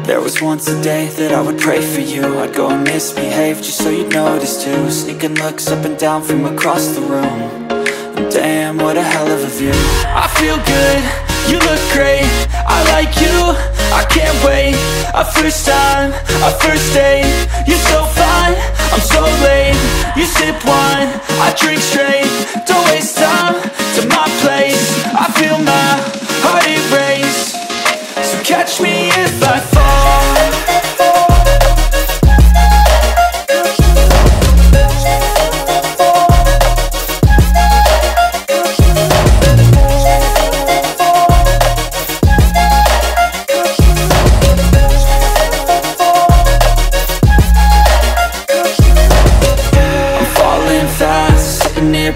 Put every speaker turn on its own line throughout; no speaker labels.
There was once a day that I would pray for you. I'd go and misbehave just so you'd notice too. Sneaking looks up and down from across the room. And damn, what a hell of a view. I feel good, you look great, I like you, I can't wait. A first time, a first date, you're so fine, I'm so late. You sip wine, I drink straight, don't waste time to my place. I feel my heart erase, so catch me if I fall.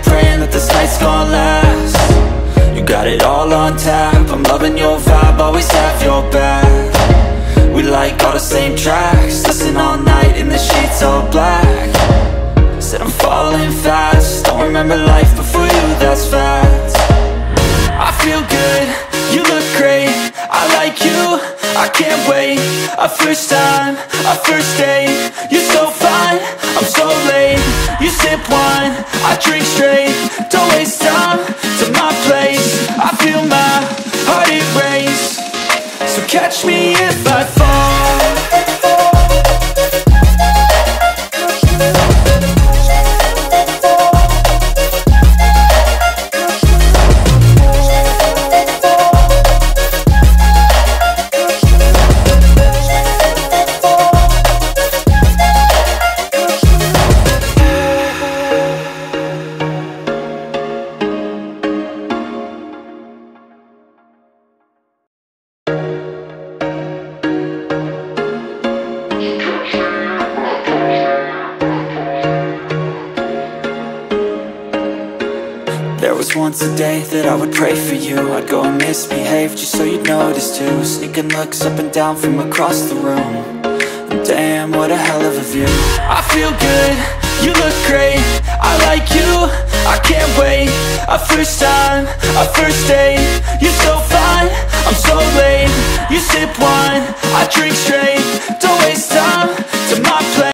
Praying that this night's gonna last. You got it all on tap, I'm loving your vibe, always have your back. We like all the same tracks, listen all night in the sheets all black. Said I'm falling fast, don't remember life before you, that's fact. I feel good, you look great, I like you, I can't wait. A first time, a first date, you're so fine, I'm so late. You sip wine, I drink straight, don't waste time to my place. I feel my heart erase, so catch me if I fall. There was once a day that I would pray for you. I'd go and misbehave just so you'd notice too. Sneaking looks up and down from across the room. And damn, what a hell of a view. I feel good, you look great, I like you, I can't wait. A first time, a first date, you're so fine, I'm so late. You sip wine, I drink straight, don't waste time to my place.